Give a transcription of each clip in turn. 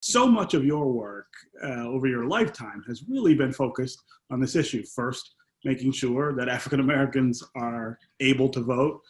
So much of your work over your lifetime has really been focused on this issue. First, making sure that African Americans are able to vote,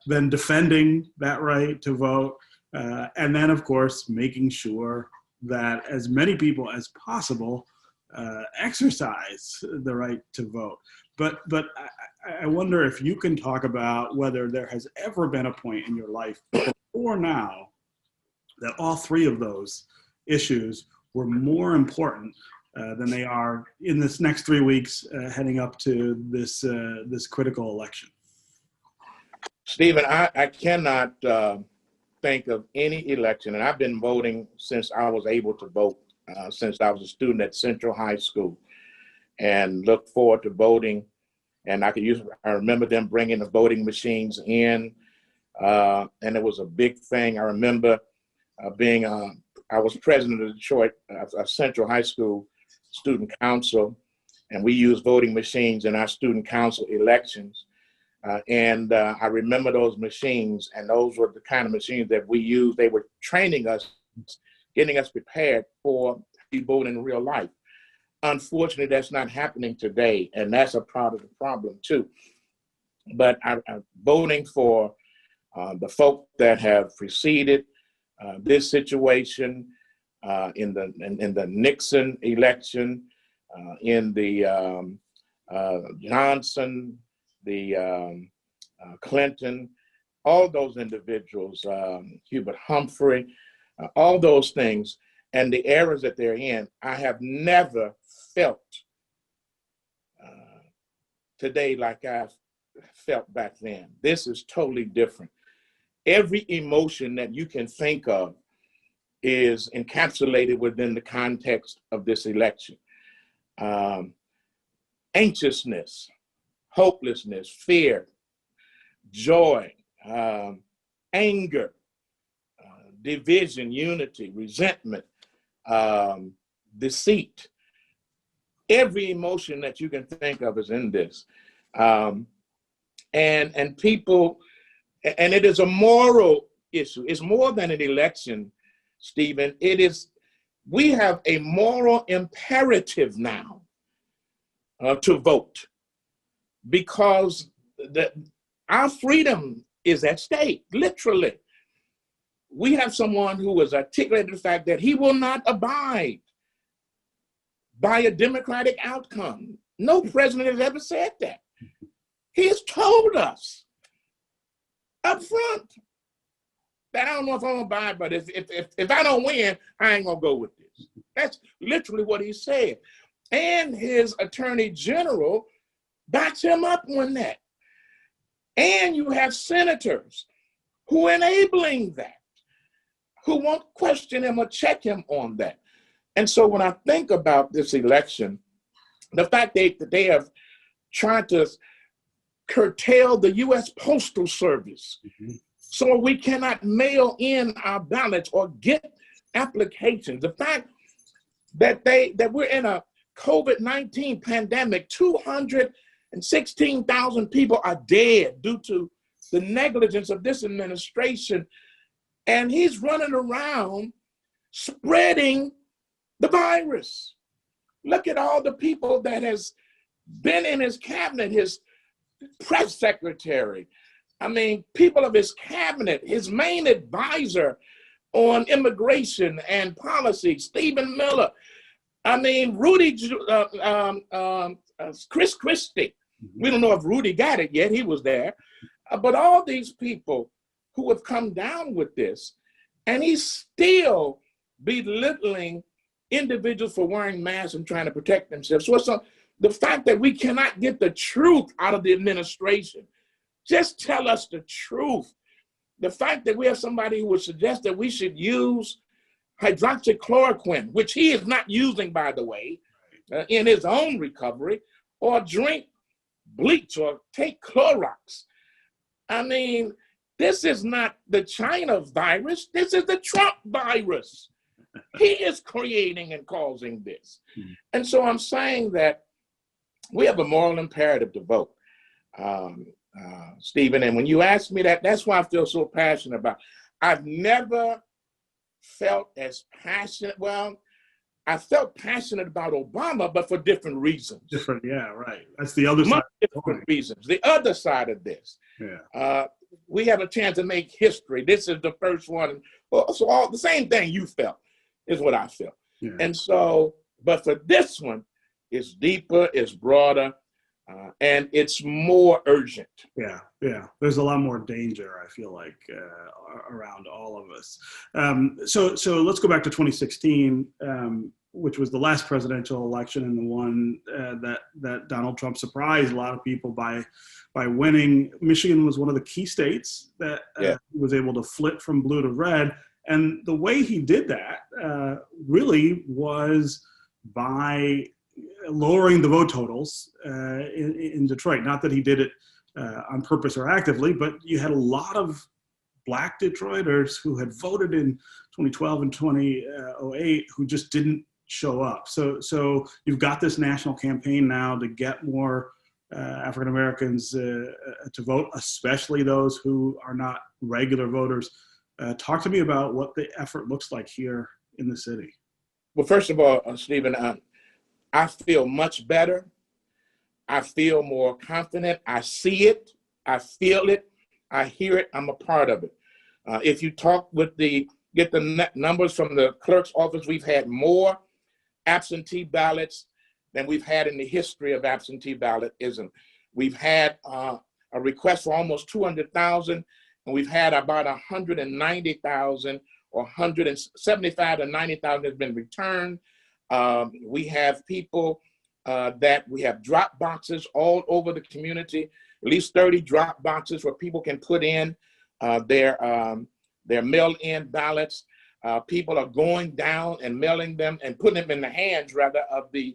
then defending that right to vote, and then, of course, making sure that as many people as possible exercise the right to vote. But I wonder if you can talk about whether there has ever been a point in your life before now that all three of those issues were more important than they are in this next 3 weeks heading up to this critical election. Stephen, I cannot think of any election, and I've been voting since I was able to vote, since I was a student at Central High School, and look forward to voting. And I remember them bringing the voting machines in, and it was a big thing. I remember I was president of Detroit Central High School Student Council, and we used voting machines in our student council elections. And I remember those machines, and those were the kind of machines that we used. They were training us, getting us prepared for voting in real life. Unfortunately, that's not happening today, and that's a part of the problem too. But I'm voting for the folk that have preceded this situation, in the Nixon election, in the Johnson, the Clinton, all those individuals, Hubert Humphrey, all those things, and the eras that they're in. I have never felt today like I felt back then. This is totally different. Every emotion that you can think of is encapsulated within the context of this election. Anxiousness, hopelessness, fear, joy, anger, division, unity, resentment, deceit. Every emotion that you can think of is in this. And people, and it is a moral issue. It's more than an election, Stephen. We have a moral imperative now to vote, because our freedom is at stake, literally. We have someone who has articulated the fact that he will not abide by a democratic outcome. No president has ever said that. He has told us up front that I don't know if I'm gonna abide by this. If I don't win, I ain't gonna go with this. That's literally what he said. And his attorney general backs him up on that. And you have senators who are enabling that, who won't question him or check him on that. And so when I think about this election, the fact that they have tried to curtail the U.S. Postal Service, so we cannot mail in our ballots or get applications. The fact that we're in a COVID-19 pandemic, 216,000 people are dead due to the negligence of this administration, and he's running around spreading the virus. Look at all the people that has been in his cabinet, his press secretary, people of his cabinet, his main advisor on immigration and policy, Stephen Miller. Chris Christie. We don't know if Rudy got it yet. He was there. But all these people who have come down with this, and he's still belittling individuals for wearing masks and trying to protect themselves. So the fact that we cannot get the truth out of the administration, just tell us the truth. The fact that we have somebody who would suggest that we should use hydroxychloroquine, which he is not using, by the way, in his own recovery, or drink bleach or take Clorox. This is not the China virus. This is the Trump virus. He is creating and causing this. And so I'm saying that we have a moral imperative to vote, Stephen. And when you ask me that, that's why I feel so passionate about it. I've never felt as passionate. Well, I felt passionate about Obama, but for different reasons. Different, yeah, right. That's the other side. Much different reasons. The other side of this. Yeah. We have a chance to make history. This is the first one. So all the same thing you felt is what I felt. Yeah. And so, but for this one, it's deeper, it's broader, and it's more urgent. Yeah, yeah. There's a lot more danger, I feel like, around all of us. So let's go back to 2016, which was the last presidential election and the one that Donald Trump surprised a lot of people by winning. Michigan was one of the key states that he was able to flip from blue to red. And the way he did that really was by lowering the vote totals in Detroit. Not that he did it on purpose or actively, but you had a lot of Black Detroiters who had voted in 2012 and 2008 who just didn't show up. So you've got this national campaign now to get more African Americans to vote, especially those who are not regular voters. Talk to me about what the effort looks like here in the city. Well, first of all, Stephen, I feel much better. I feel more confident. I see it. I feel it. I hear it. I'm a part of it. If you talk with get the numbers from the clerk's office, we've had more absentee ballots than we've had in the history of absentee ballotism. We've had a request for almost 200,000, and we've had about 190,000 or 175 to 90,000 has been returned. We have people that we have drop boxes all over the community, at least 30 drop boxes where people can put in their mail-in ballots. People are going down and mailing them and putting them in the hands, rather, of the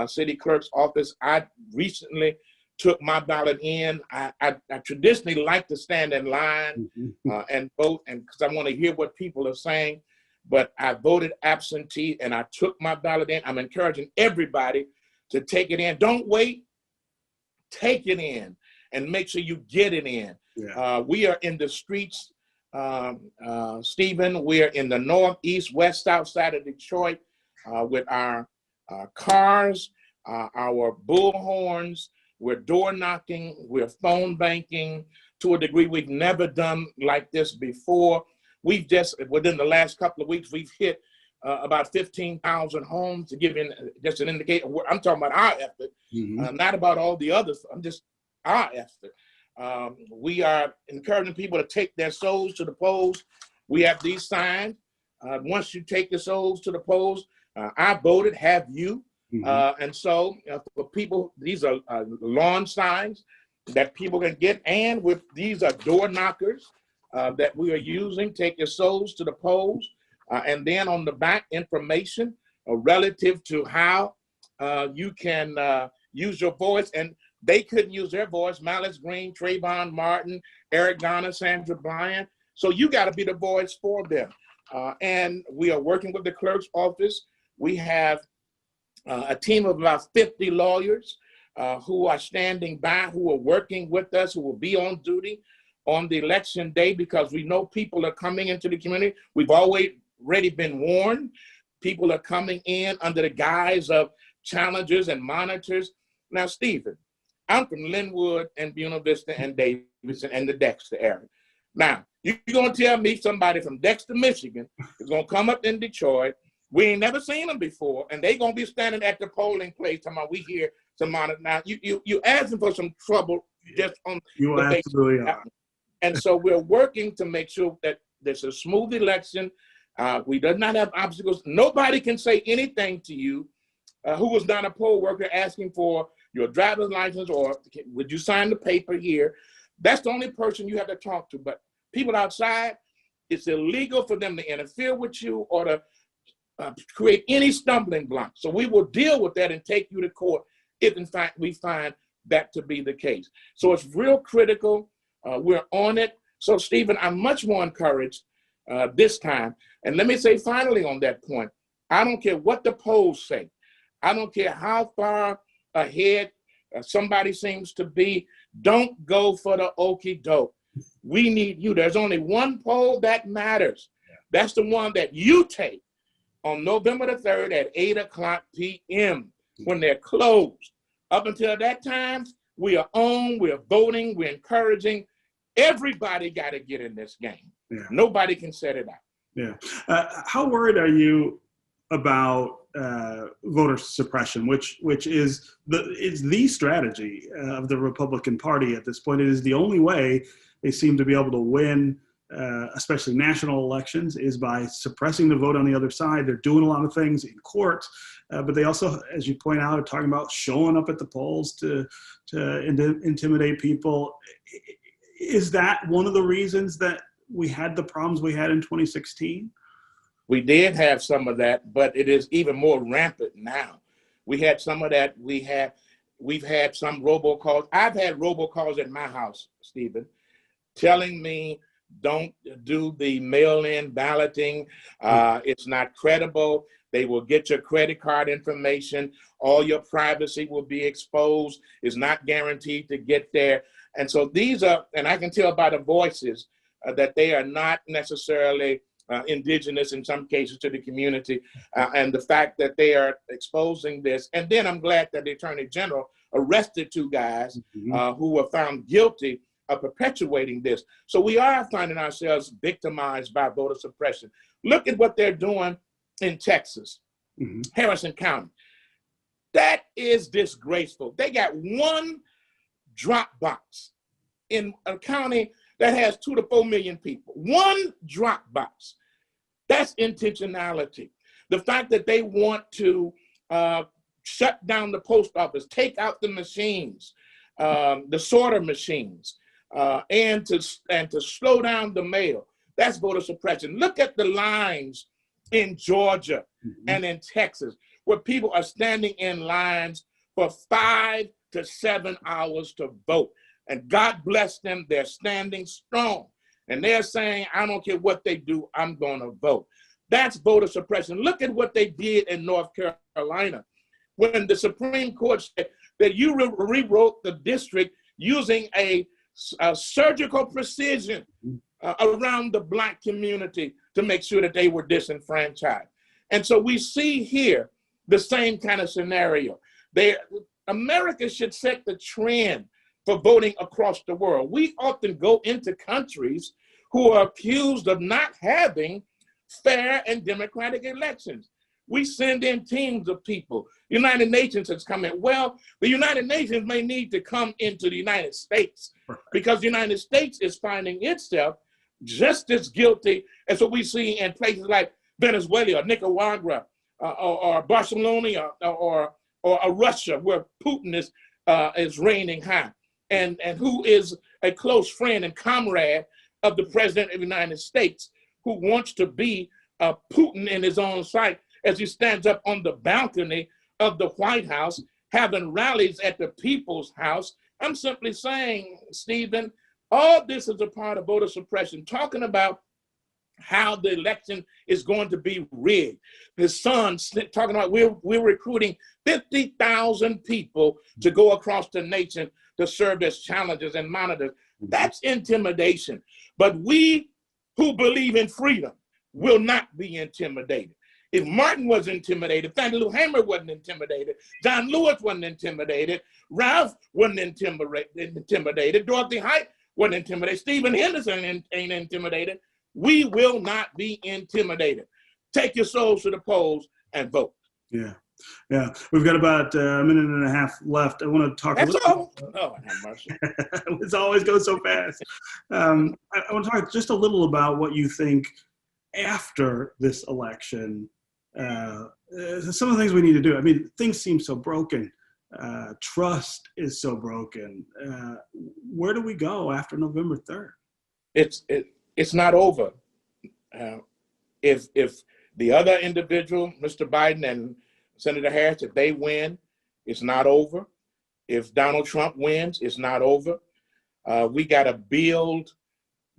city clerk's office. I recently took my ballot in. I traditionally like to stand in line and vote, and because I want to hear what people are saying. But I voted absentee and I took my ballot in. I'm encouraging everybody to take it in. Don't wait. Take it in and make sure you get it in. Yeah. We are in the streets, Stephen. We are in the northeast, west, south side of Detroit with our cars, our bullhorns. We're door knocking. We're phone banking to a degree we've never done like this before. We've just, within the last couple of weeks, we've hit about 15,000 homes, to give you just an indicator. I'm talking about our effort, not about all the others. I'm just our effort. We are encouraging people to take their souls to the polls. We have these signs. Once you take your souls to the polls, I voted, have you? And so for people, these are lawn signs that people can get, and these are door knockers that we are using. Take your souls to the polls. And then on the back, information relative to how you can use your voice. And they couldn't use their voice. Malice Green, Trayvon Martin, Eric Garner, Sandra Bryant. So you got to be the voice for them. And we are working with the clerk's office. We have a team of about 50 lawyers who are standing by, who are working with us, who will be on duty on the election day, because we know people are coming into the community. We've already been warned. People are coming in under the guise of challengers and monitors. Now, Stephen, I'm from Linwood and Buena Vista and Davidson and the Dexter area. Now, you're going to tell me somebody from Dexter, Michigan is going to come up in Detroit. We ain't never seen them before, and they going to be standing at the polling place talking about we hear some monitor. Now, you asking for some trouble just on you the absolutely are. And so we're working to make sure that there's a smooth election. We do not have obstacles. Nobody can say anything to you who was not a poll worker asking for your driver's license or would you sign the paper here. That's the only person you have to talk to. But people outside, it's illegal for them to interfere with you or to create any stumbling block. So we will deal with that and take you to court if, in fact, we find that to be the case. So it's real critical. We're on it. So, Stephen, I'm much more encouraged this time. And let me say finally on that point, I don't care what the polls say. I don't care how far ahead somebody seems to be. Don't go for the okie doke. We need you. There's only one poll that matters. That's the one that you take on November the 3rd at 8:00 p.m. when they're closed. Up until that time, we are on, we're voting, we're encouraging. Everybody got to get in this game. Yeah. Nobody can set it out. Yeah. How worried are you about voter suppression, which is the strategy of the Republican Party at this point? It is the only way they seem to be able to win, especially national elections, is by suppressing the vote on the other side. They're doing a lot of things in court, but they also, as you point out, are talking about showing up at the polls to intimidate people. Is that one of the reasons that we had the problems we had in 2016? We did have some of that, but it is even more rampant now. We had some of that. We've had some robocalls. I've had robocalls at my house, Stephen, telling me don't do the mail-in balloting. It's not credible. They will get your credit card information. All your privacy will be exposed. It's not guaranteed to get there. And so these are, and I can tell by the voices that they are not necessarily indigenous in some cases to the community, and the fact that they are exposing this. And then I'm glad that the Attorney General arrested 2 guys who were found guilty of perpetuating this. So we are finding ourselves victimized by voter suppression. Look at what they're doing in Texas, Harrison County. That is disgraceful. They got 1 drop box in a county that has 2 to 4 million people. 1 drop box. That's intentionality. The fact that they want to shut down the post office, take out the machines, the sorter machines, and to slow down the mail. That's voter suppression. Look at the lines in Georgia and in Texas, where people are standing in lines for 5 to 7 hours to vote. And God bless them, they're standing strong. And they're saying, I don't care what they do, I'm going to vote. That's voter suppression. Look at what they did in North Carolina when the Supreme Court said that you rewrote the district using a surgical precision around the Black community to make sure that they were disenfranchised. And so we see here the same kind of scenario. America should set the trend for voting across the world. We often go into countries who are accused of not having fair and democratic elections. We send in teams of people. The United Nations has come in. Well, the United Nations may need to come into the United States because the United States is finding itself just as guilty as what we see in places like Venezuela, or Nicaragua, or Barcelona, or Russia, where Putin is reigning high, and who is a close friend and comrade of the President of the United States, who wants to be Putin in his own sight as he stands up on the balcony of the White House, having rallies at the People's House. I'm simply saying, Stephen, all this is a part of voter suppression, talking about how the election is going to be rigged. His son talking about we're recruiting 50,000 people to go across the nation to serve as challengers and monitors. That's intimidation. But we who believe in freedom will not be intimidated. If Martin was intimidated, Fannie Lou Hamer wasn't intimidated, John Lewis wasn't intimidated, Ralph wasn't intimidated, Dorothy Height wasn't intimidated, Stephen Henderson ain't intimidated. We will not be intimidated. Take your souls to the polls and vote. Yeah. Yeah. We've got about a minute and a half left. I want to talk That's a little. Oh, I have mercy. It's always goes so fast. I want to talk just a little about what you think after this election. Some of the things we need to do. I mean, things seem so broken. Trust is so broken. Where do we go after November 3rd? It's not over. If the other individual, Mr. Biden and Senator Harris, if they win, it's not over. If Donald Trump wins, it's not over. We got to build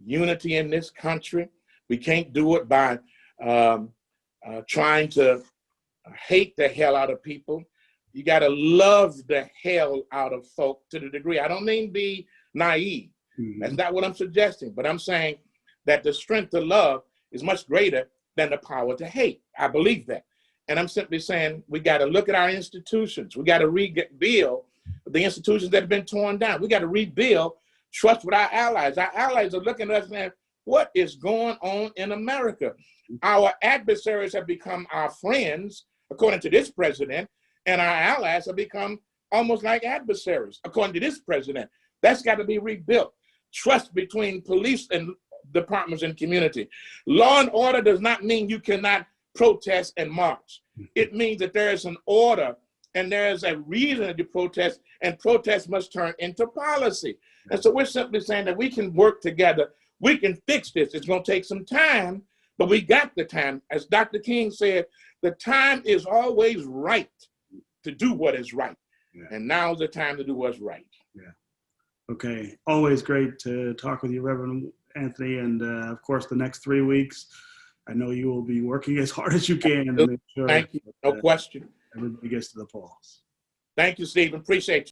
unity in this country. We can't do it by trying to hate the hell out of people. You got to love the hell out of folk to the degree. I don't mean be naive. That's not what I'm suggesting, but I'm saying that the strength to love is much greater than the power to hate. I believe that. And I'm simply saying we got to look at our institutions. We got to rebuild the institutions that have been torn down. We got to rebuild trust with our allies. Our allies are looking at us saying, what is going on in America? Our adversaries have become our friends, according to this president, and our allies have become almost like adversaries, according to this president. That's got to be rebuilt. Trust between police and departments and community. Law and order does not mean you cannot protest and march. It means that there is an order and there is a reason to protest, and protest must turn into policy. And so we're simply saying that we can work together. We can fix this. It's going to take some time, but we got the time. As Dr. King said, the time is always right to do what is right. Yeah. And now's the time to do what's right. Yeah. Okay. Always great to talk with you, Reverend Anthony. And of course, the next 3 weeks, I know you will be working as hard as you can to make sure. Thank you. No question. Everybody gets to the polls. Thank you, Stephen. Appreciate you.